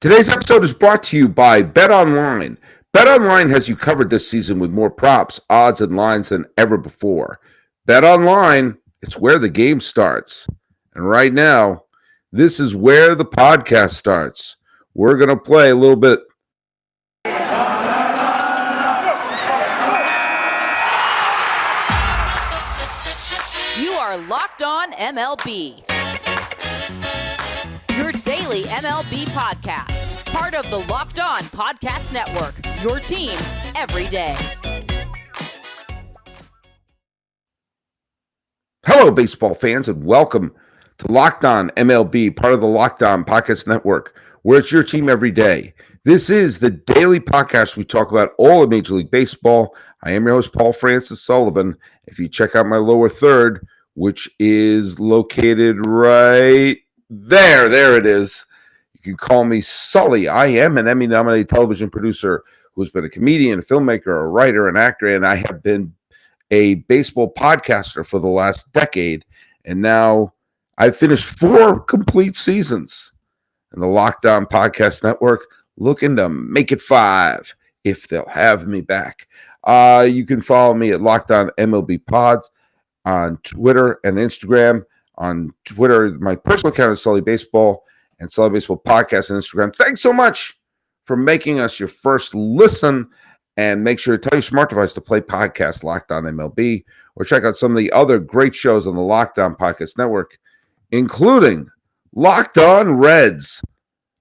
Today's episode is brought to you by BetOnline. BetOnline has you covered this season with more props, odds, and lines than ever before. BetOnline, it's where the game starts. And right now, this is where the podcast starts. We're going to play a little bit. You are Locked On MLB. Your daily MLB podcast. Part of the Locked On Podcast Network. Your team every day. Hello, baseball fans, and welcome to Locked On MLB, part of the Locked On Podcast Network, where it's your team every day. This is the daily podcast we talk about all of Major League Baseball. I am your host, Paul Francis Sullivan. If you check out my lower third, which is located right there it is. You can call me Sully. I am an Emmy-nominated television producer who's been a comedian, a filmmaker, a writer, an actor, and I have been a baseball podcaster for the last decade. And now I've finished 4 complete seasons in the Locked On Podcast Network, looking to make it 5 if they'll have me back. You can follow me at Locked On MLB Pods on Twitter and Instagram. On Twitter, my personal account is Sully Baseball and Sully Baseball Podcast on Instagram. Thanks so much for making us your first listen. And make sure to tell your smart device to play podcast Locked On MLB or check out some of the other great shows on the Locked On Podcast Network, including Locked On Reds.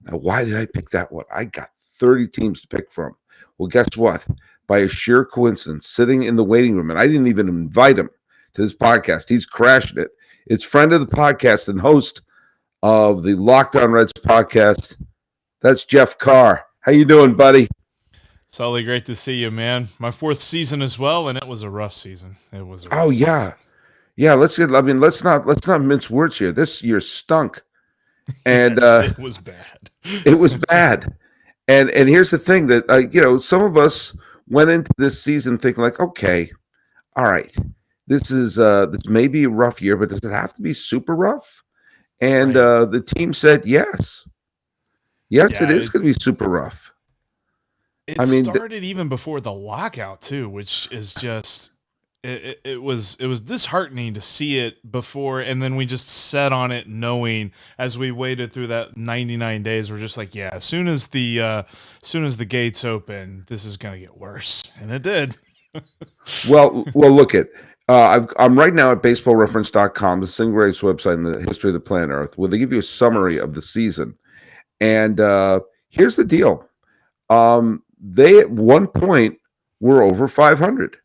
Now, why did I pick that one? I got 30 teams to pick from. Well, guess what? By a sheer coincidence, sitting in the waiting room, and I didn't even invite him to this podcast. He's crashed it. It's friend of the podcast and host of the Locked On Reds podcast. That's Jeff Carr. How you doing, buddy? Sully, great to see you, man. My 4th season as well, and it was a rough season. It was a rough season. Let's not mince words here. This year stunk. And yes, it was bad. It was bad. And here's the thing that some of us went into this season thinking like, okay, all right, this may be a rough year, but does it have to be super rough? And right. The team said yes. Yes, it is going to be super rough. It started even before the lockout too, which is just it was disheartening to see it before, and then we just sat on it knowing as we waited through that 99 days, we're just like, yeah, as soon as the gates open, this is gonna get worse, and it did. well, look at. I'm right now at baseballreference.com, the single greatest website in the history of the planet Earth, where they give you a summary of the season. And here's the deal. They at one point were over 500.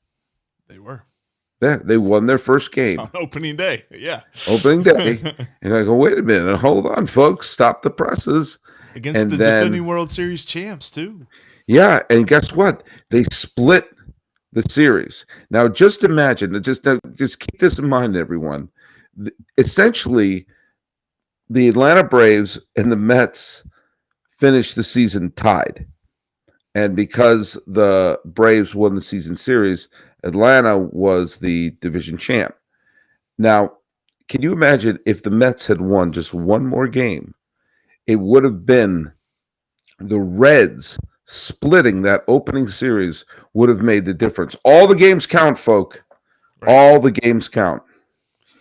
They were. Yeah, they won their first game. On opening day. Yeah. Opening day. And I go, wait a minute. Hold on, folks. Stop the presses. Against the defending World Series champs, too. Yeah. And guess what? They split the series. Now, just imagine, just keep this in mind, everyone. Essentially, the Atlanta Braves and the Mets finished the season tied. And because the Braves won the season series, Atlanta was the division champ. Now, can you imagine if the Mets had won just one more game? It would have been the Reds splitting that opening series would have made the difference. All the games count, folk. Right. All the games count.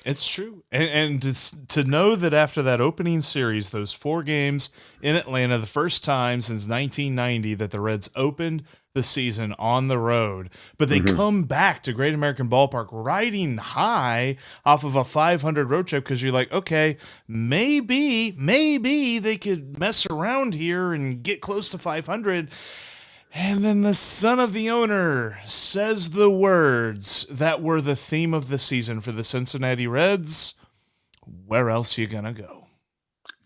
It's true. And to know that after that opening series, those 4 games in Atlanta, the first time since 1990 that the Reds opened the season on the road, but they come back to Great American Ballpark riding high off of a 500 road trip, because you're like, okay, maybe they could mess around here and get close to 500. And then the son of the owner says the words that were the theme of the season for the Cincinnati Reds. Where else you gonna go?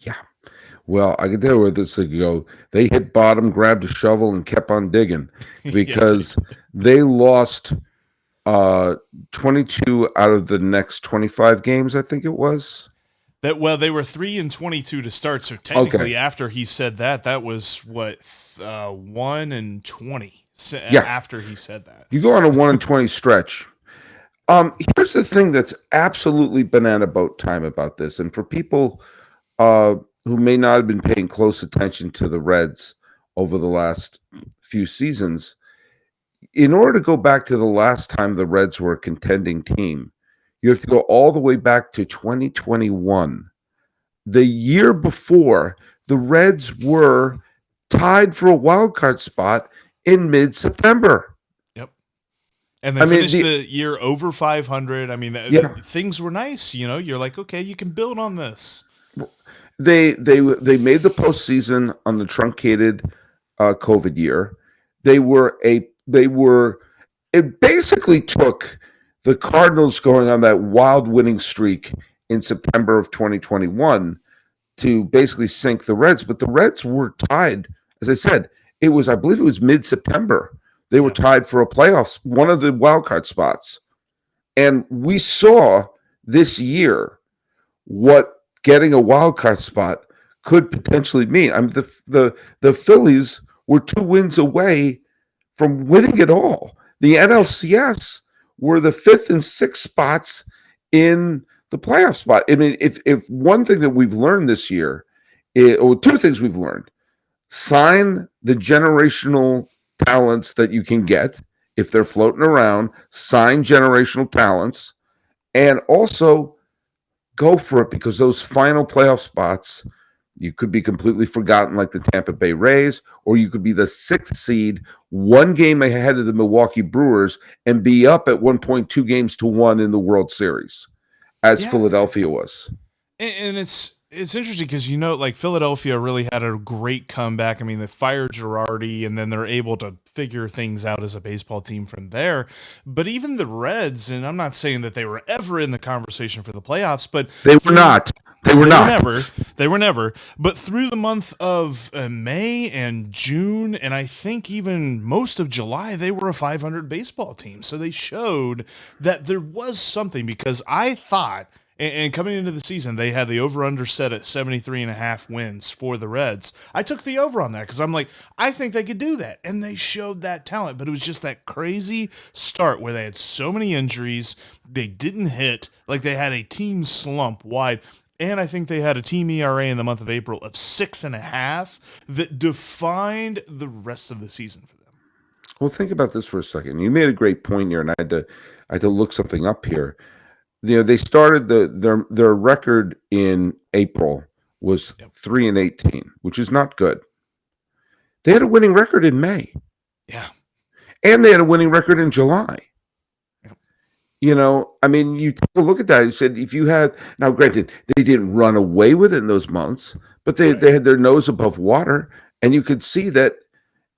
Yeah. Well, I can tell you where this could go. They hit bottom, grabbed a shovel, and kept on digging because they lost 22 out of the next 25 games, I think it was. They were 3-22 to start. So technically, after he said that was what 1-20. After he said that, you go on a 1-20 stretch. Here's the thing that's absolutely banana boat time about this, and for people who may not have been paying close attention to the Reds over the last few seasons, in order to go back to the last time the Reds were a contending team, you have to go all the way back to 2021. The year before, the Reds were tied for a wild card spot in mid-September. Yep. And they finished the year over 500. I mean, things were nice. You know, you're like, okay, you can build on this. They made the postseason on the truncated COVID year. It basically took the Cardinals going on that wild winning streak in September of 2021 to basically sink the Reds. But the Reds were tied, as I said, I believe it was mid-September. They were tied for a playoffs, one of the wild card spots. And we saw this year what getting a wild card spot could potentially mean. I mean, the Phillies were 2 wins away from winning it all. The NLCS were the 5th and 6th spots in the playoff spot. I mean, if one thing that we've learned this year, or 2 things we've learned: sign the generational talents that you can get if they're floating around, sign generational talents, and also go for it, because those final playoff spots, you could be completely forgotten like the Tampa Bay Rays, or you could be the 6th seed, 1 game ahead of the Milwaukee Brewers, and be up at 1.2 games to 1 in the World Series, as Philadelphia was. And it's interesting because, you know, like Philadelphia really had a great comeback. I mean, they fired Girardi, and then they're able to figure things out as a baseball team from there. But even the Reds, and I'm not saying that they were ever in the conversation for the playoffs, but they were not. They were never. But through the month of May and June, and I think even most of July, they were a 500 baseball team. So they showed that there was something, because I thought, and coming into the season, they had the over-under set at 73.5 wins for the Reds. I took the over on that because I'm like, I think they could do that. And they showed that talent, but it was just that crazy start where they had so many injuries. They didn't hit. Like, they had a team slump wide. And I think they had a team ERA in the month of April of 6.5 that defined the rest of the season for them. Well, think about this for a second. You made a great point here, and I had to look something up here. You know, they started their record in April was 3-18, which is not good. They had a winning record in May. Yeah. And they had a winning record in July. You know, I mean, you take a look at that. You said if you had, now granted, they didn't run away with it in those months, but they had their nose above water. And you could see that,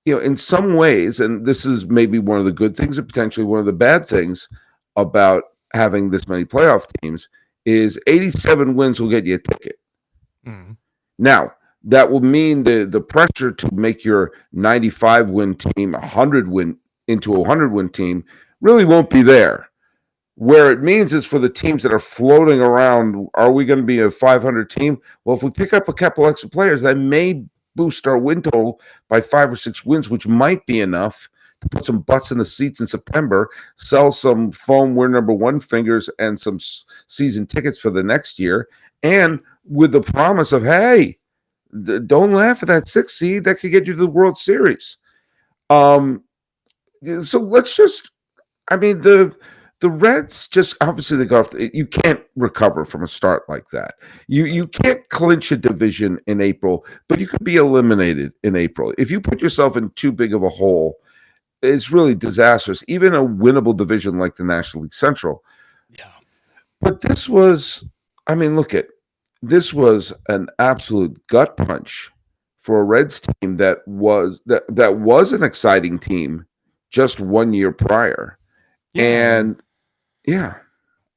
you know, in some ways, and this is maybe one of the good things and potentially one of the bad things about having this many playoff teams, is 87 wins will get you a ticket. Mm-hmm. Now, that will mean the pressure to make your 95 win team 100 win into a 100 win team really won't be there. Where it means is for the teams that are floating around, are we going to be a 500 team? Well, if we pick up a couple extra players, that may boost our win total by 5 or 6 wins, which might be enough to put some butts in the seats in September, sell some foam we're number 1 fingers and some season tickets for the next year, and with the promise of, hey, don't laugh at that 6th seed that could get you to the World Series. So let's just, I mean, the Reds just obviously they got off. You can't recover from a start like that. You can't clinch a division in April, but you could be eliminated in April. If you put yourself in too big of a hole, it's really disastrous. Even a winnable division like the National League Central. Yeah. But this was, I mean, this was an absolute gut punch for a Reds team that was an exciting team just 1 year prior. Yeah. And yeah.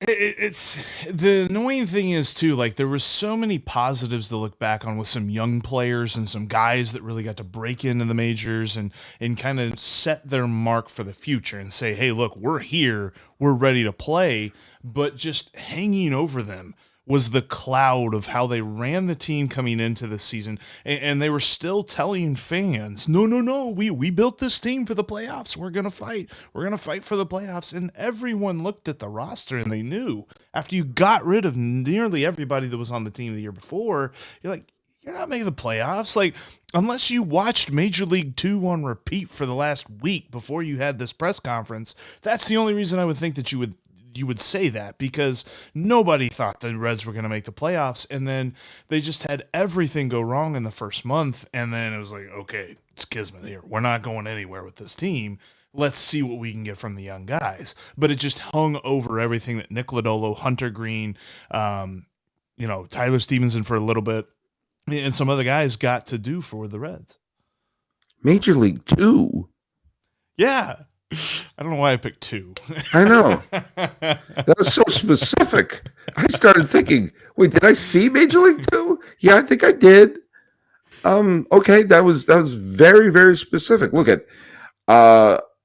It's the annoying thing is too, like there were so many positives to look back on with some young players and some guys that really got to break into the majors and kind of set their mark for the future and say, hey, look, we're here, we're ready to play. But just hanging over them was the cloud of how they ran the team coming into the season. And they were still telling fans, no, we built this team for the playoffs. We're going to fight. We're going to fight for the playoffs. And everyone looked at the roster and they knew after you got rid of nearly everybody that was on the team the year before, you're like, you're not making the playoffs. Like, unless you watched Major League 2 on repeat for the last week before you had this press conference, that's the only reason I would think that you would say that, because nobody thought the Reds were going to make the playoffs, and then they just had everything go wrong in the first month, and then it was like, okay, it's kismet here. We're not going anywhere with this team. Let's see what we can get from the young guys. But it just hung over everything that Nick Lodolo, Hunter Green, Tyler Stevenson for a little bit, and some other guys got to do for the Reds. Major League 2? Yeah. I don't know why I picked 2. I know. That was so specific. I started thinking, wait, did I see Major League 2? Yeah, I think I did. Okay, that was very, very specific. Look at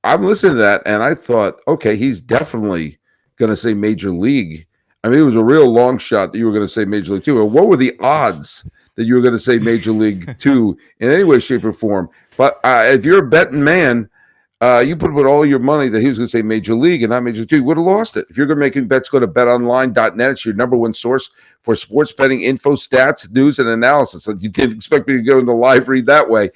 I'm listening to that, and I thought, okay, he's definitely going to say Major League. I mean, it was a real long shot that you were going to say Major League 2. What were the odds that you were going to say Major League 2 in any way, shape, or form? But if you're a betting man, you put all your money that he was going to say Major League and not Major League 2, you would have lost it. If you're going to make bets, go to betonline.net. It's your number one source for sports betting info, stats, news, and analysis. You didn't expect me to go into live read that way.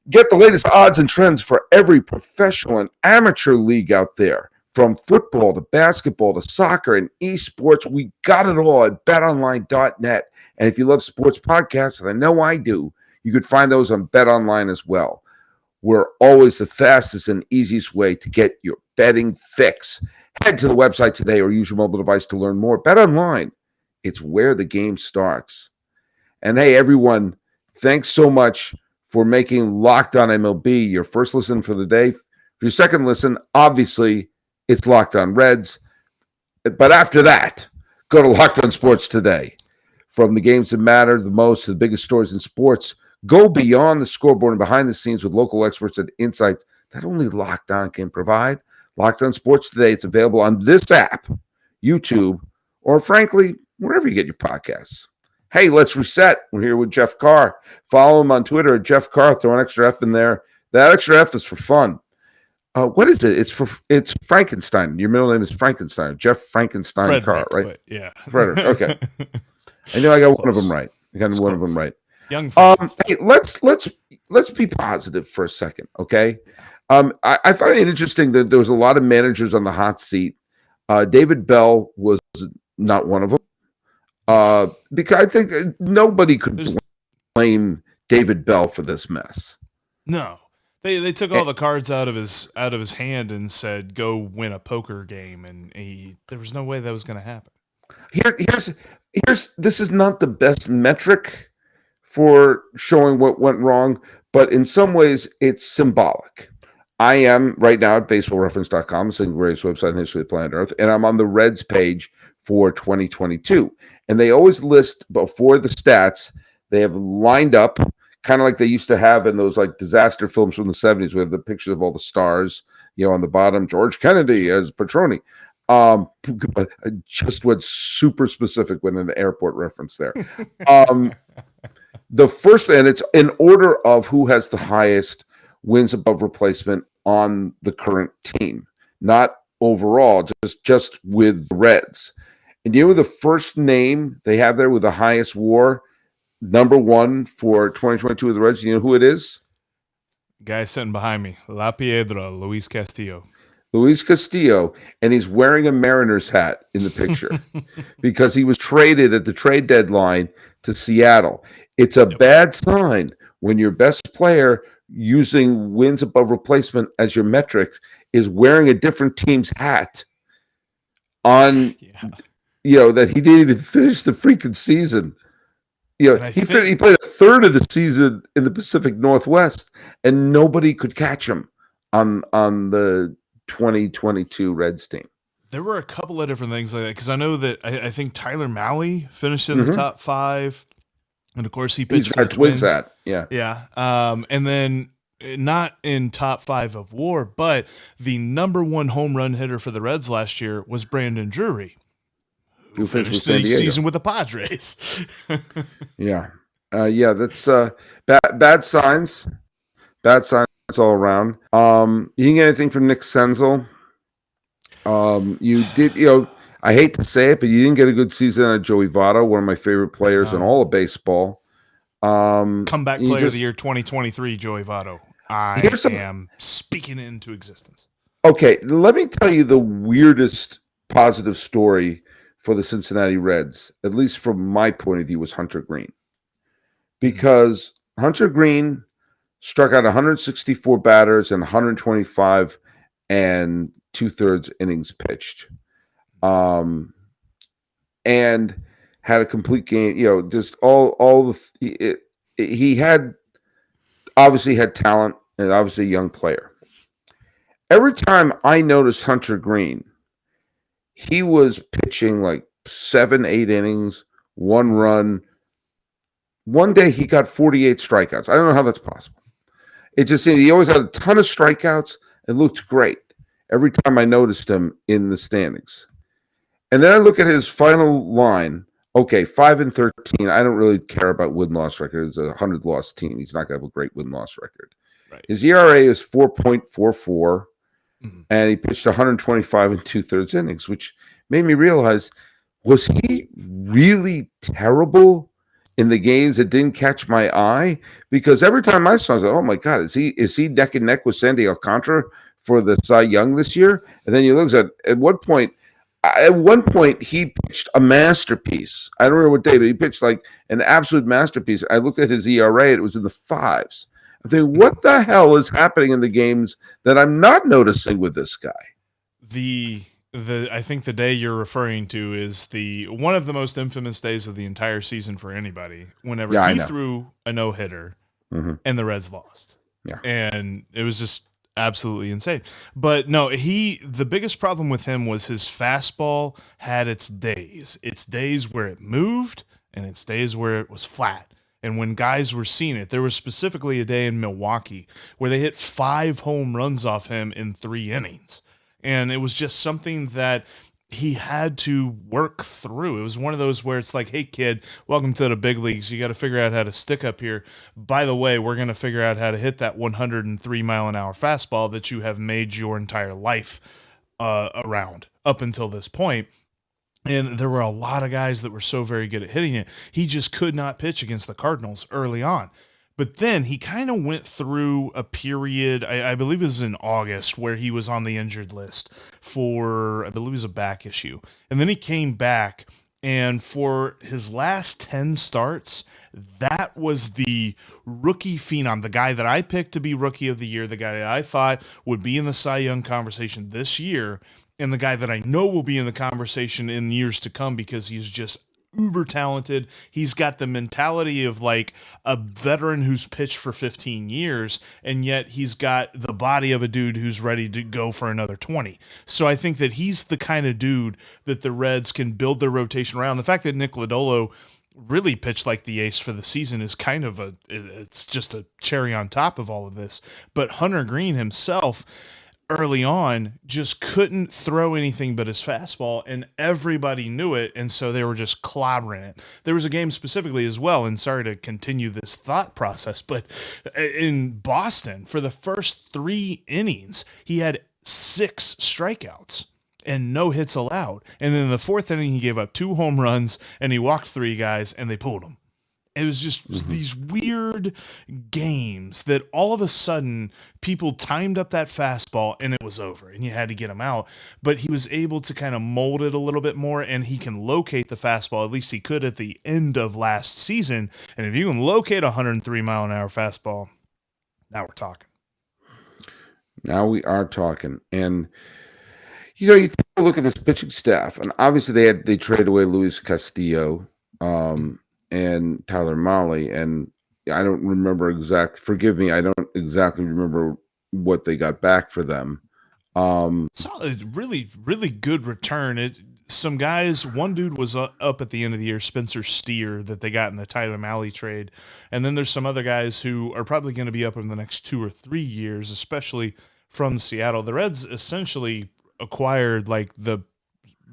Get the latest odds and trends for every professional and amateur league out there. From football to basketball to soccer and esports, we got it all at betonline.net. And if you love sports podcasts, and I know I do, you could find those on BetOnline as well. We're always the fastest and easiest way to get your betting fix. Head to the website today or use your mobile device to learn more. BetOnline, it's where the game starts. And hey, everyone, thanks so much for making Locked On MLB your first listen for the day. For your second listen, obviously, it's Locked On Reds. But after that, go to Locked On Sports Today. From the games that matter the most to the biggest stories in sports, go beyond the scoreboard and behind the scenes with local experts and insights that only Locked On can provide. Locked On Sports Today, it's available on this app, YouTube, or frankly, wherever you get your podcasts. Hey, let's reset. We're here with Jeff Carr. Follow him on Twitter at Jeff Carr. Throw an extra F in there. That extra F is for fun. What is it? It's Frankenstein. Your middle name is Frankenstein. Jeff Frankenstein Frederick, Carr, right? But yeah. Frederick. Okay. I know I got one of them right. One of them right. Young hey, let's be positive for a second, okay? I find it interesting that there was a lot of managers on the hot seat. David Bell was not one of them, because I think nobody could blame David Bell for this mess. No, they took all the cards out of his hand and said, "Go win a poker game," and there was no way that was going to happen. Here's this is not the best metric for showing what went wrong, but in some ways it's symbolic. I am right now at baseballreference.com, the single greatest website in the history of the planet Earth, and I'm on the Reds page for 2022. And they always list before the stats, they have lined up, kind of like they used to have in those like disaster films from the 70s. We have the pictures of all the stars, on the bottom, George Kennedy as Petroni. I just went super specific with an airport reference there. The first, and it's in order of who has the highest wins above replacement on the current team, not overall, just with the Reds. And the first name they have there with the highest WAR, number one for 2022 with the Reds, you know who it is? Guy sitting behind me, La Piedra, Luis Castillo. Luis Castillo, and he's wearing a Mariners hat in the picture because he was traded at the trade deadline to Seattle. It's a bad sign when your best player using wins above replacement as your metric is wearing a different team's hat on, that he didn't even finish the freaking season. He played a third of the season in the Pacific Northwest, and nobody could catch him on the 2022 Reds team. There were a couple of different things like that, because I know that I think Tyler Mahle finished in the top 5, and of course he pitched for the Twins. And then not in top 5 of WAR, but the number 1 home run hitter for the Reds last year was Brandon Drury, who finished the season with the Padres. That's bad signs. Bad signs all around. You didn't get anything from Nick Senzel. You did, I hate to say it, but you didn't get a good season out of Joey Votto, one of my favorite players in all of baseball. Comeback player of the year 2023, Joey Votto. I am speaking it into existence. Okay, let me tell you the weirdest positive story for the Cincinnati Reds, at least from my point of view, was Hunter Green. Because Hunter Green struck out 164 batters and 125 and 2/3 innings pitched. And had a complete game, just all the he had obviously had talent and obviously a young player. Every time I noticed Hunter Green, he was pitching like 7-8 innings, 1 run. One day he got 48 strikeouts. I don't know how that's possible. It just seemed he always had a ton of strikeouts. It looked great every time I noticed him in the standings. And then I look at his final line. Okay, 5-13. I don't really care about win-loss record. It's a 100-loss team. He's not going to have a great win-loss record. Right. His ERA is 4.44, and he pitched 125 and 2/3 innings, which made me realize, was he really terrible in the games that didn't catch my eye? Because every time I saw him, I was like, oh my God, is he neck and neck with Sandy Alcantara for the Cy Young this year? And then you look at one point, he pitched a masterpiece. I don't remember what day, but he pitched like an absolute masterpiece. I looked at his ERA, it was in the 5s. I think, what the hell is happening in the games that I'm not noticing with this guy? I think the day you're referring to is one of the most infamous days of the entire season for anybody. Whenever he threw a no-hitter and the Reds lost, and it was just absolutely insane. But no, the biggest problem with him was his fastball had its days where it moved and its days where it was flat. And when guys were seeing it, there was specifically a day in Milwaukee where they hit 5 home runs off him in 3 innings. And it was just something that he had to work through. It was one of those where it's like, hey, kid, welcome to the big leagues. You got to figure out how to stick up here. By the way, we're going to figure out how to hit that 103-mile-an-hour fastball that you have made your entire life around up until this point. And there were a lot of guys that were so very good at hitting it. He just could not pitch against the Cardinals early on. But then he kind of went through a period, I believe it was in August, where he was on the injured list for, I believe it was a back issue. And then he came back, and for his last 10 starts, that was the rookie phenom, the guy that I picked to be rookie of the year, the guy that I thought would be in the Cy Young conversation this year, and the guy that I know will be in the conversation in years to come because he's just uber talented. He's got the mentality of like a veteran who's pitched for 15 years, and yet he's got the body of a dude who's ready to go for another 20. So I think that he's the kind of dude that the Reds can build their rotation around. The fact that Nick Lodolo really pitched like the ace for the season is kind of it's just a cherry on top of all of this. But Hunter Green himself, early on, just couldn't throw anything but his fastball, and everybody knew it, and so they were just clobbering it. There was a game specifically as well, and sorry to continue this thought process, but in Boston, for the first 3 innings, he had 6 strikeouts and no hits allowed. And then in the 4th inning, he gave up 2 home runs, and he walked 3 guys, and they pulled him. It was just these weird games that all of a sudden people timed up that fastball and it was over and you had to get him out. But he was able to kind of mold it a little bit more, and he can locate the fastball. At least he could at the end of last season. And if you can locate a 103-mile-an-hour fastball, now we're talking. Now we are talking. And, you take a look at this pitching staff, and obviously they traded away Luis Castillo, and Tyler Mahle, and I don't remember forgive me, I don't exactly remember what they got back for them. Solid, really, really good return. Some guys, one dude was up at the end of the year, Spencer Steer, that they got in the Tyler Mahle trade. And then there's some other guys who are probably going to be up in the next 2 or 3 years, especially from Seattle. The Reds essentially acquired like the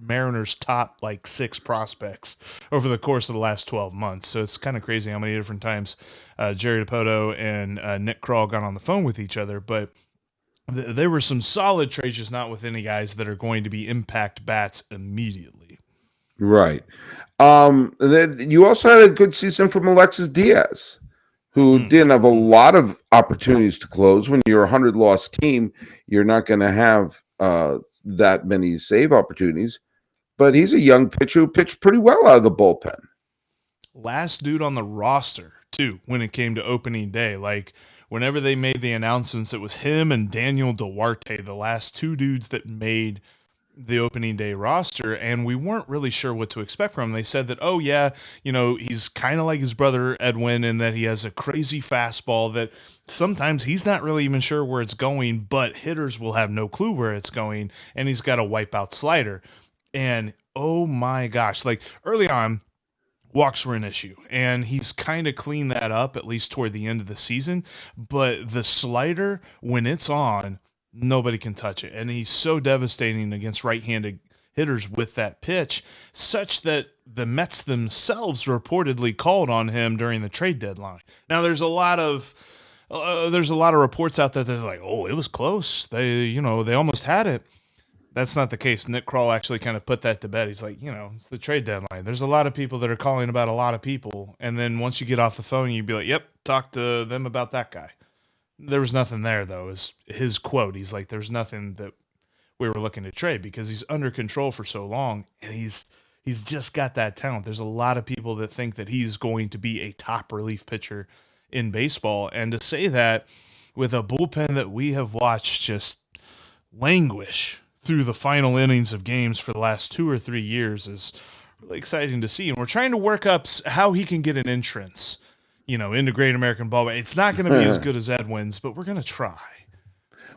Mariners' top 6 prospects over the course of the last 12 months. So it's kind of crazy how many different times Jerry Dipoto and Nick Krall got on the phone with each other. But there were some solid trades, just not with any guys that are going to be impact bats immediately. Right. And then you also had a good season from Alexis Diaz. who didn't have a lot of opportunities to close. When you're a 100-loss team, you're not going to have that many save opportunities. But he's a young pitcher who pitched pretty well out of the bullpen. Last dude on the roster, too, when it came to opening day. Like, whenever they made the announcements, it was him and Daniel Duarte, the last two dudes that made the opening day roster, and we weren't really sure what to expect from him. They said that, oh yeah, he's kind of like his brother Edwin in that he has a crazy fastball that sometimes he's not really even sure where it's going, but hitters will have no clue where it's going, and he's got a wipeout slider. And oh my gosh, like early on, walks were an issue, and he's kind of cleaned that up, at least toward the end of the season. But the slider, when it's on, nobody can touch it. And he's so devastating against right-handed hitters with that pitch, such that the Mets themselves reportedly called on him during the trade deadline. Now, there's a lot of reports out there that are like, oh, it was close. They almost had it. That's not the case. Nick Kroll actually kind of put that to bed. He's like, it's the trade deadline. There's a lot of people that are calling about a lot of people. And then once you get off the phone, you'd be like, yep, talk to them about that guy. There was nothing there, though, is his quote. He's like, there's nothing that we were looking to trade because he's under control for so long, and he's just got that talent. There's a lot of people that think that he's going to be a top relief pitcher in baseball, and to say that with a bullpen that we have watched just languish through the final innings of games for the last 2 or 3 years is really exciting to see. And we're trying to work up how he can get an entrance into Great American Ballpark. It's not going to be as good as Edwin's, but we're going to try.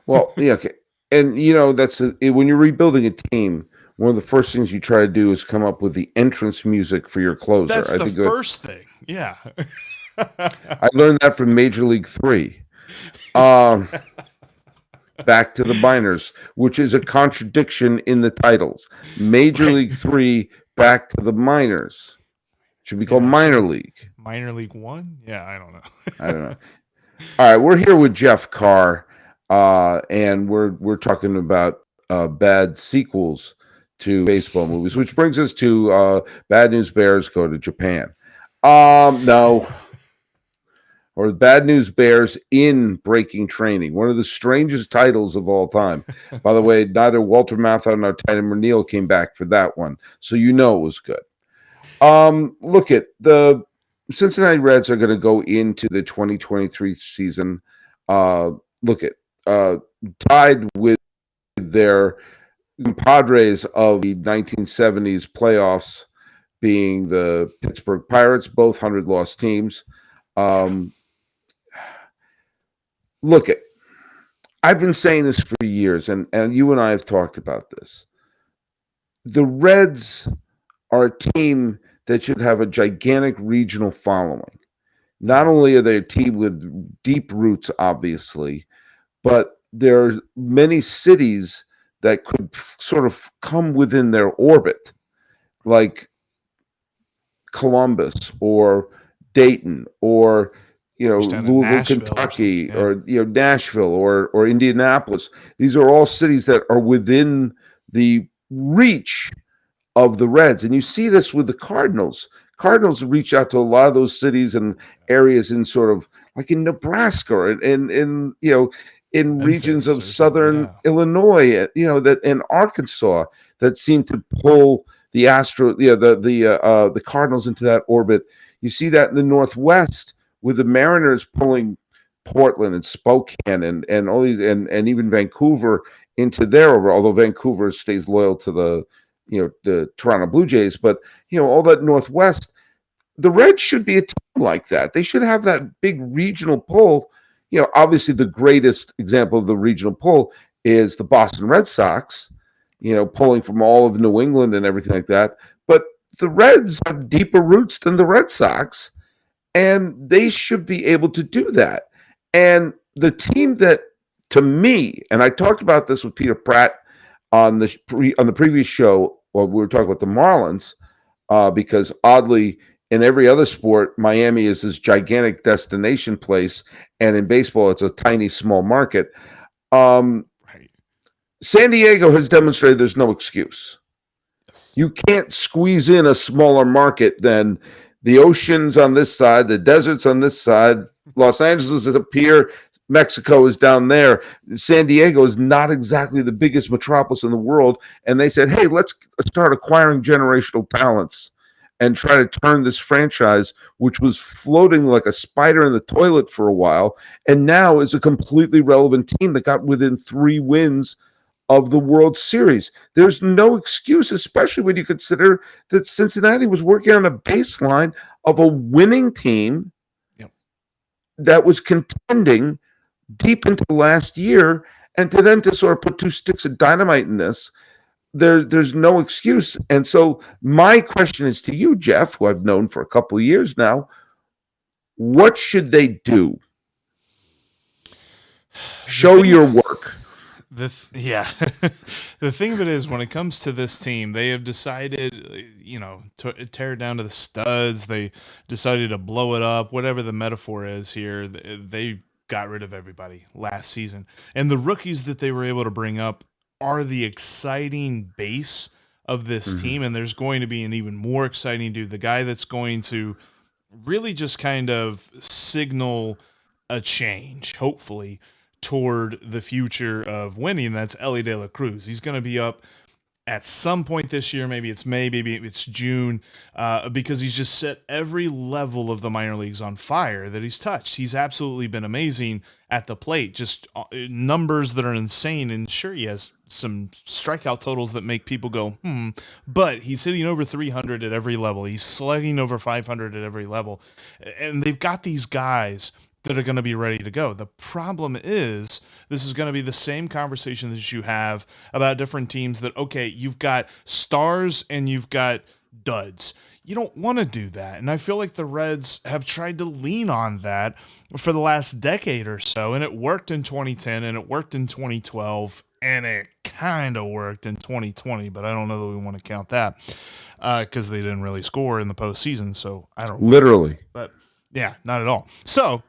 Well, yeah, okay. And, that's when you're rebuilding a team, one of the first things you try to do is come up with the entrance music for your closer. That's the first thing. Yeah. I learned that from Major League 3. Back to the minors, which is a contradiction in the titles. Major League 3, back to the minors. Should be called minor league. Minor League 1? Yeah, I don't know. I don't know. All right, we're here with Jeff Carr, and we're talking about bad sequels to baseball movies, which brings us to Bad News Bears Go to Japan. No. Or Bad News Bears in Breaking Training, one of the strangest titles of all time. By the way, neither Walter Matthau nor Titan Neal came back for that one, so it was good. Look at the Cincinnati Reds are going to go into the 2023 season. Tied with their compadres of the 1970s playoffs, being the Pittsburgh Pirates, both 100-loss teams. I've been saying this for years, and you and I have talked about this. The Reds are a team that should have a gigantic regional following. Not only are they a team with deep roots, obviously, but there are many cities that could sort of come within their orbit, like Columbus or Dayton or Louisville, Kentucky, or Nashville or Indianapolis. These are all cities that are within the reach of the Reds. And you see this with the Cardinals. Cardinals reach out to a lot of those cities and areas in sort of like in Nebraska and in regions of southern Illinois, that in Arkansas that seem to pull the the Cardinals into that orbit. You see that in the Northwest with the Mariners pulling Portland and Spokane and all these and even Vancouver into their orbit, although Vancouver stays loyal to the Toronto Blue Jays. But all that Northwest, the Reds should be a team like that. They should have that big regional pull. Obviously the greatest example of the regional pull is the Boston Red Sox, pulling from all of New England and everything like that. But the Reds have deeper roots than the Red Sox, and they should be able to do that. And the team that, to me, and I talked about this with Peter Pratt on the previous show, we were talking about the Marlins, because oddly, in every other sport, Miami is this gigantic destination place, and in baseball, it's a tiny, small market. San Diego has demonstrated there's no excuse. You can't squeeze in a smaller market than the oceans on this side, the deserts on this side, Los Angeles is up here. Mexico is down there. San Diego is not exactly the biggest metropolis in the world. And they said, hey, let's start acquiring generational talents and try to turn this franchise, which was floating like a spider in the toilet for a while, and now is a completely relevant team that got within 3 wins of the World Series. There's no excuse, especially when you consider that Cincinnati was working on a baseline of a winning team that was contending deep into last year, and to sort of put 2 sticks of dynamite in this, there's no excuse. And so my question is to you, Jeff, who I've known for a couple of years now, what should they do? Show your work. The thing of it is, when it comes to this team, they have decided, to tear it down to the studs. They decided to blow it up, whatever the metaphor is here. They got rid of everybody last season. And the rookies that they were able to bring up are the exciting base of this team. And there's going to be an even more exciting dude, the guy that's going to really just kind of signal a change, hopefully, toward the future of winning. That's Ellie De La Cruz. He's going to be up at some point this year. Maybe it's May, maybe it's June, because he's just set every level of the minor leagues on fire that he's touched. He's absolutely been amazing at the plate, just numbers that are insane. And sure, he has some strikeout totals that make people go, but he's hitting over 300 at every level. He's slugging over 500 at every level. And they've got these guys that are going to be ready to go. The problem is, this is going to be the same conversation that you have about different teams that, okay, you've got stars and you've got duds. You don't want to do that. And I feel like the Reds have tried to lean on that for the last decade or so. And it worked in 2010 and it worked in 2012 and it kind of worked in 2020, but I don't know that we want to count that because they didn't really score in the postseason. So I don't literally, but yeah, not at all. So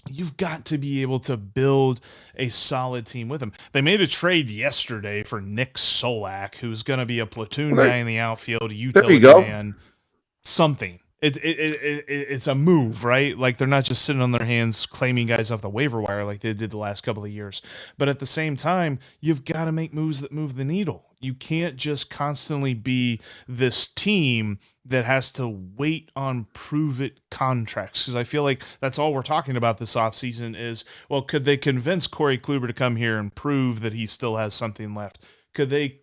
you've got to be able to build a solid team with him. They made a trade yesterday for Nick Solak, who's going to be a platoon guy in the outfield, utility man, something. It's a move, right? Like, they're not just sitting on their hands claiming guys off the waiver wire like they did the last couple of years. But at the same time, you've got to make moves that move the needle. You can't just constantly be this team that has to wait on prove-it contracts, because I feel like that's all we're talking about this offseason is, well, could they convince Corey Kluber to come here and prove that he still has something left? Could they,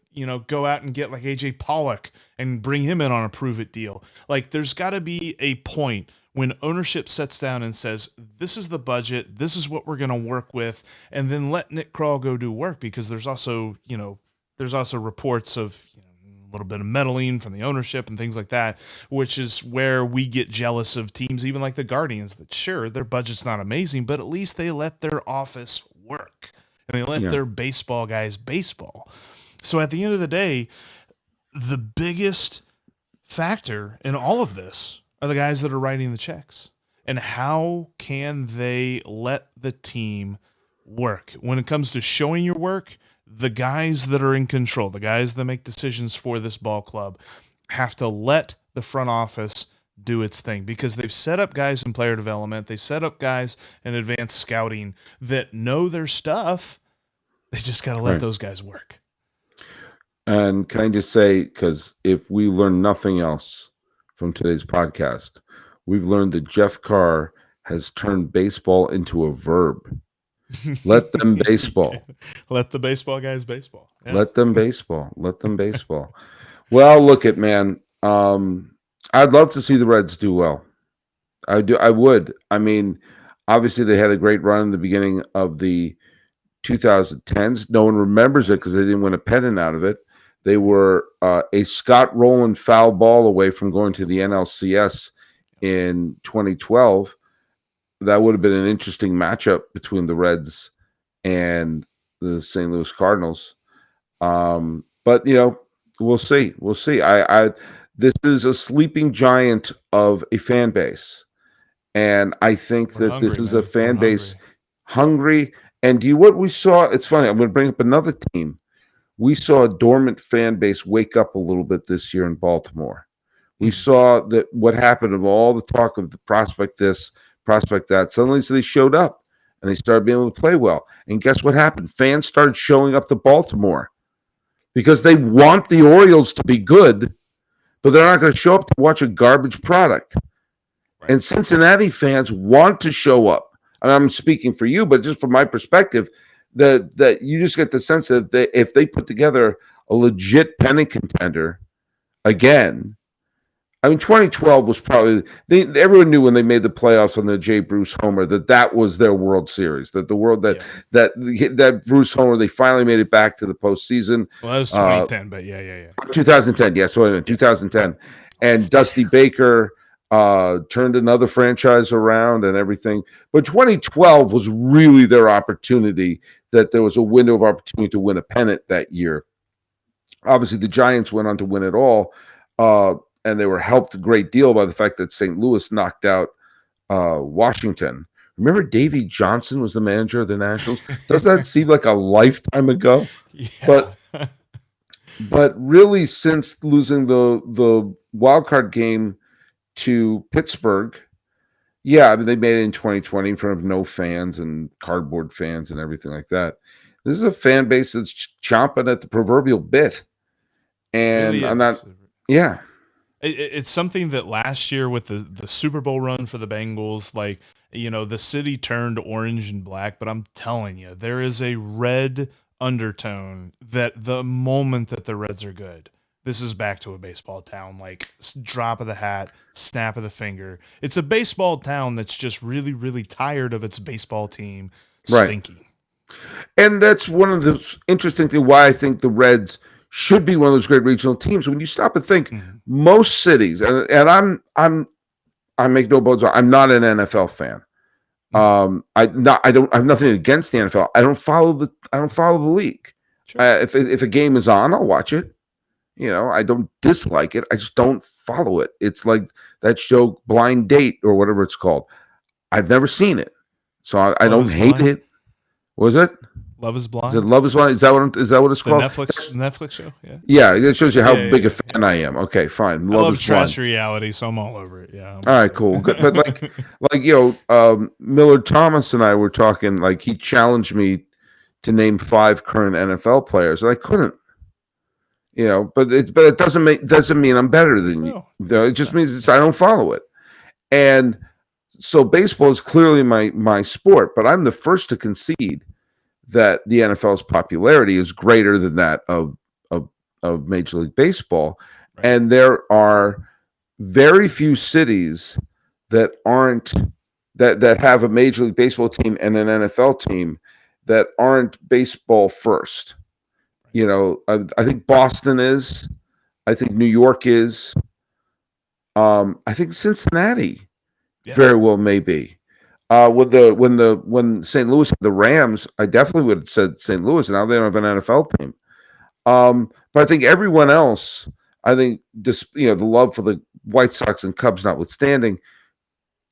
go out and get like AJ Pollock and bring him in on a prove-it deal? Like, there's got to be a point when ownership sets down and says, this is the budget, this is what we're going to work with, and then let Nick Krall go do work, because there's also, reports of a little bit of meddling from the ownership and things like that, which is where we get jealous of teams, even like the Guardians, that sure, their budget's not amazing, but at least they let their office work and they let their baseball guys baseball. So at the end of the day, the biggest factor in all of this are the guys that are writing the checks. And how can they let the team work? When it comes to showing your work, the guys that are in control, the guys that make decisions for this ball club, have to let the front office do its thing, because they've set up guys in player development. They set up guys in advanced scouting that know their stuff. They just got to let those guys work. And can I just say, because if we learn nothing else from today's podcast, we've learned that Jeff Carr has turned baseball into a verb. Let them baseball. Let the baseball guys baseball. Yeah. Let them baseball. Let them baseball. Well, look at, man. I'd love to see the Reds do well. I do. I would. I mean, obviously they had a great run in the beginning of the 2010s. No one remembers it because they didn't win a pennant out of it. They were a Scott Rowland foul ball away from going to the NLCS in 2012. That would have been an interesting matchup between the Reds and the St. Louis Cardinals. But, we'll see. We'll see. This is a sleeping giant of a fan base. And I think this is a fan base hungry. And what we saw, it's funny, I'm going to bring up another team. We saw a dormant fan base wake up a little bit this year in Baltimore. We saw that what happened of all the talk of the prospect this, prospect that. Suddenly, so they showed up and they started being able to play well. And guess what happened? Fans started showing up to Baltimore because they want the Orioles to be good, but they're not going to show up to watch a garbage product. Right. And Cincinnati fans want to show up. I mean, I'm speaking for you, but just from my perspective, that you just get the sense that if they put together a legit pennant contender again, I mean, 2012 was probably everyone knew when they made the playoffs on the Jay Bruce homer that was their World Series. That the world that Bruce homer, they finally made it back to the postseason. Well, that was 2010, but yeah. 2010, yeah. So 2010, and Dusty Baker turned another franchise around and everything. But 2012 was really their opportunity. That there was a window of opportunity to win a pennant that year. Obviously, the Giants went on to win it all. And they were helped a great deal by the fact that St. Louis knocked out Washington. Remember Davey Johnson was the manager of the Nationals? Doesn't that seem like a lifetime ago? Yeah. But really, since losing the wild card game to Pittsburgh, yeah, I mean, they made it in 2020 in front of no fans and cardboard fans and everything like that. This is a fan base that's chomping at the proverbial bit. And really I'm not, yeah. It's something that last year with the Super Bowl run for the Bengals, like, you know, the city turned orange and black, but I'm telling you, there is a red undertone that the moment that the Reds are good, this is back to a baseball town, like drop of the hat, snap of the finger. It's a baseball town that's just really, really tired of its baseball team stinking. Right. And that's one of the interesting things why I think the Reds should be one of those great regional teams. When you stop and think, most cities, and I make no bones. I'm not an NFL fan. I have nothing against the NFL. I don't follow the league. Sure. If a game is on, I'll watch it. You know, I don't dislike it. I just don't follow it. It's like that show Blind Date or whatever it's called. I've never seen it, so I don't hate it. What was it? Love is Blind. Is it Love is Blind? Is that what it's called? Netflix show. Yeah. Yeah, it shows you how big a fan I am. Okay, fine. I love trash reality, so I'm all over it. Yeah. All right, cool. Good. But like Millard Thomas and I were talking. Like he challenged me to name 5 current NFL players, and I couldn't. You know, but it doesn't mean I'm better than you. It just means I don't follow it. And so baseball is clearly my sport, but I'm the first to concede that the NFL's popularity is greater than that of Major League Baseball. Right. And there are very few cities that aren't that have a Major League Baseball team and an NFL team that aren't baseball first. You know, I think Boston is. I think New York is. I think Cincinnati very well may be. When St. Louis had the Rams, I definitely would have said St. Louis. Now they don't have an NFL team. But I think everyone else, the love for the White Sox and Cubs notwithstanding,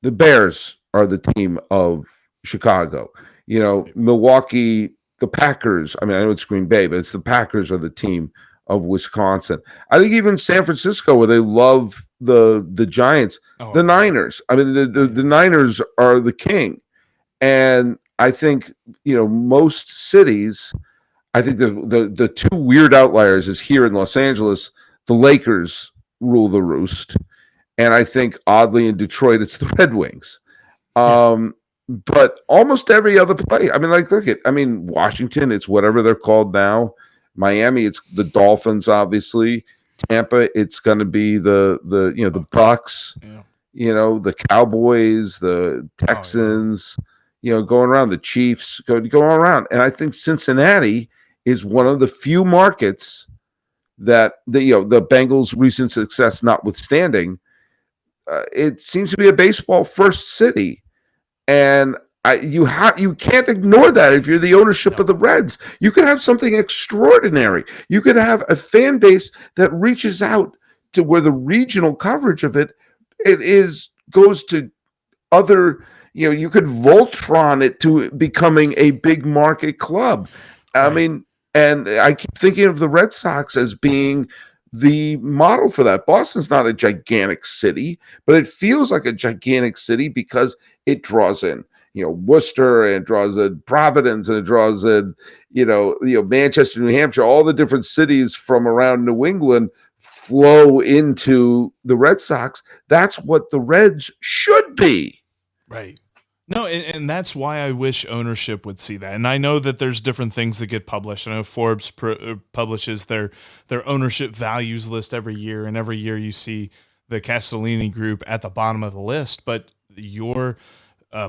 the Bears are the team of Chicago. You know, Milwaukee, the Packers. I mean, I know it's Green Bay, but it's the Packers are the team of Wisconsin. I think even San Francisco, where they love the Giants, the Niners. I mean, the Niners are the king. And I think, you know, most cities, I think the two weird outliers is here in Los Angeles, the Lakers rule the roost. And I think oddly in Detroit, it's the Red Wings. But almost every other place, I mean, Washington, it's whatever they're called now. Miami, it's the Dolphins, obviously. Tampa, it's going to be the Bucks, the Cowboys, the Texans, going around, the Chiefs, going around. And I think Cincinnati is one of the few markets that the Bengals' recent success notwithstanding, it seems to be a baseball first city. And you can't ignore that if you're the ownership of the Reds. You could have something extraordinary. You could have a fan base that reaches out to where the regional coverage of it goes to other. You could Voltron it to becoming a big market club. Right. I mean, and I keep thinking of the Red Sox as being the model for that. Boston's not a gigantic city, but it feels like a gigantic city because it draws in, Worcester, and it draws in Providence, and it draws in, Manchester, New Hampshire. All the different cities from around New England flow into the Red Sox. That's what the Reds should be. Right. No, and that's why I wish ownership would see that. And I know that there's different things that get published. I know Forbes publishes their ownership values list every year, and every year you see the Castellini group at the bottom of the list. But your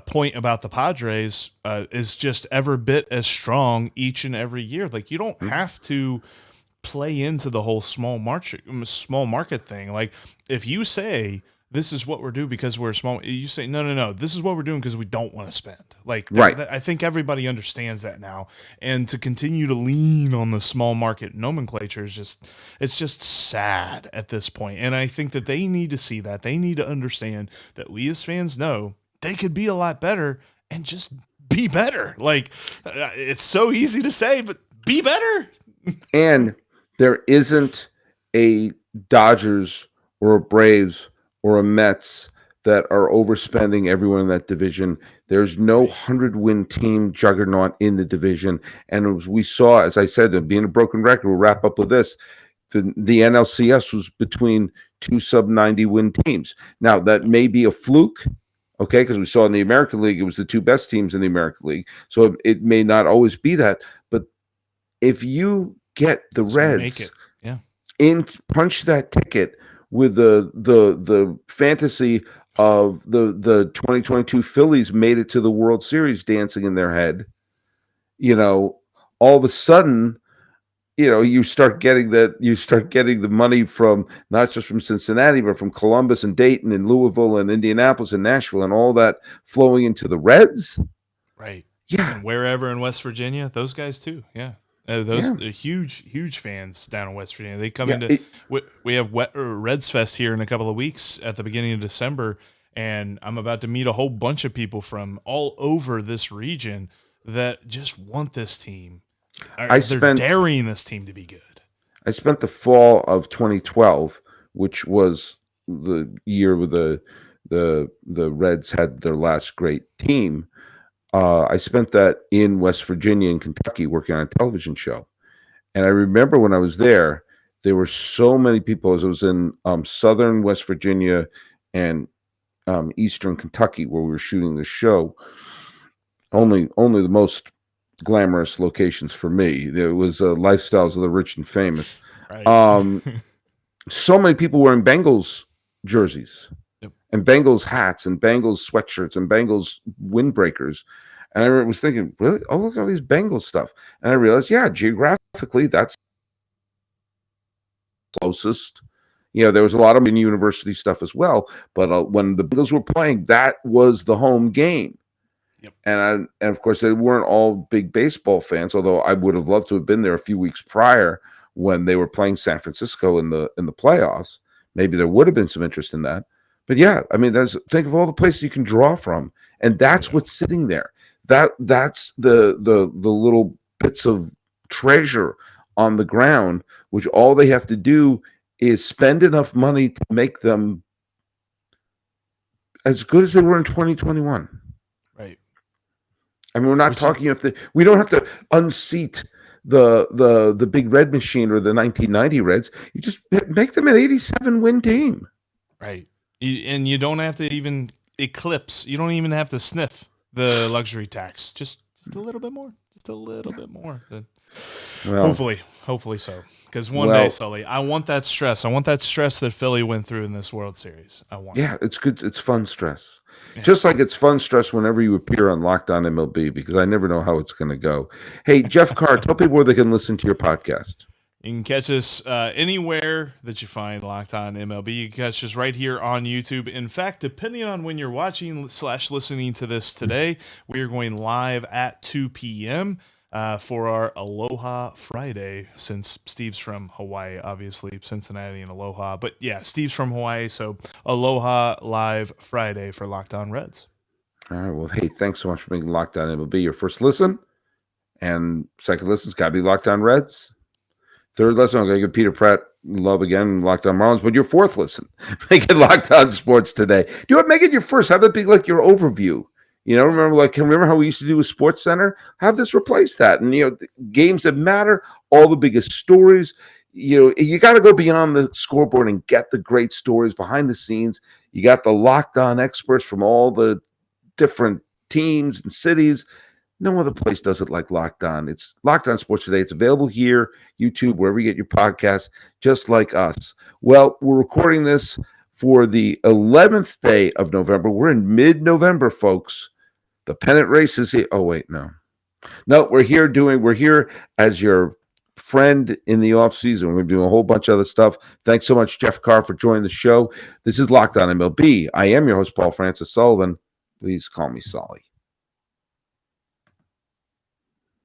point about the Padres is just every bit as strong each and every year. Like, you don't have to play into the whole small market thing. Like, if you say, this is what we're doing because we're small, you say, no, this is what we're doing because we don't want to spend. Like, right. I think everybody understands that now. And to continue to lean on the small market nomenclature is it's just sad at this point. And I think that they need to see that. They need to understand that we as fans know they could be a lot better, and just be better. Like, it's so easy to say, but be better. And there isn't a Dodgers or a Braves or a Mets that are overspending everyone in that division. There's no 100-win team juggernaut in the division. And as we saw, as I said, being a broken record, we'll wrap up with this. The NLCS was between two sub-90 win teams. Now, that may be a fluke, okay, because we saw in the American League, it was the two best teams in the American League. So it may not always be that. But if you get the Reds punch that ticket with the fantasy of the 2022 Phillies made it to the World Series dancing in their head, all of a sudden, you start getting the money from not just from Cincinnati, but from Columbus and Dayton and Louisville and Indianapolis and Nashville, and all that flowing into the Reds. Right. Yeah. And wherever in West Virginia, those guys too. Yeah. Those are huge fans down in West Virginia. They come into we have Reds Fest here in a couple of weeks at the beginning of December, and I'm about to meet a whole bunch of people from all over this region that just want this team. They're daring this team to be good. I spent the fall of 2012, which was the year where the Reds had their last great team. I spent that in West Virginia and Kentucky working on a television show. And I remember when I was there were so many people. As I was in southern West Virginia and eastern Kentucky, where we were shooting the show. Only the most glamorous locations for me. There was lifestyles of the rich and famous. Right. So many people wearing Bengals jerseys. And Bengals hats and Bengals sweatshirts and Bengals windbreakers. And I was thinking, really? Oh, look at all these Bengals stuff. And I realized, geographically, that's closest. There was a lot of university stuff as well. But when the Bengals were playing, that was the home game. Yep. And of course, they weren't all big baseball fans, although I would have loved to have been there a few weeks prior when they were playing San Francisco in the playoffs. Maybe there would have been some interest in that. But think of all the places you can draw from, and that's what's sitting there. That's the little bits of treasure on the ground, which all they have to do is spend enough money to make them as good as they were in 2021. Right. I mean, we're not talking we don't have to unseat the big red machine or the 1990 Reds. You just make them an 87-win team. Right. And you don't have to even eclipse. You don't even have to sniff the luxury tax. Just a little bit more. Just a little bit more. Hopefully so. Because one day, Sully, I want that stress. I want that stress that Philly went through in this World Series. I want. Yeah, it's good. It's fun stress. Yeah. Just like it's fun stress whenever you appear on Locked On MLB, because I never know how it's going to go. Hey, Jeff Carr, tell people where they can listen to your podcast. You can catch us anywhere that you find Locked On MLB. You can catch us right here on YouTube. In fact, depending on when you're watching / listening to this today, we are going live at 2 p.m. For our Aloha Friday, since Steve's from Hawaii, obviously, Cincinnati and Aloha. But yeah, Steve's from Hawaii, so Aloha Live Friday for Locked On Reds. All right, well, hey, thanks so much for making Locked On MLB your first listen. And second listen's got to be Locked On Reds. Third lesson, I'm going to give Peter Pratt love again Locked On Marlins, but your fourth listen. Make it Locked On Sports today. Do you want to make it your first? Have that be like your overview. Remember how we used to do with Sports Center? Have this replace that. And, games that matter, all the biggest stories. You got to go beyond the scoreboard and get the great stories behind the scenes. You got the Locked On experts from all the different teams and cities. No other place does it like Locked On. It's Locked On Sports Today. It's available here, YouTube, wherever you get your podcasts, just like us. Well, we're recording this for the 11th day of November. We're in mid-November, folks. The pennant race is here. Oh, wait, no. No, we're here as your friend in the off season. We're going to do a whole bunch of other stuff. Thanks so much, Jeff Carr, for joining the show. This is Locked On MLB. I am your host, Paul Francis Sullivan. Please call me Solly.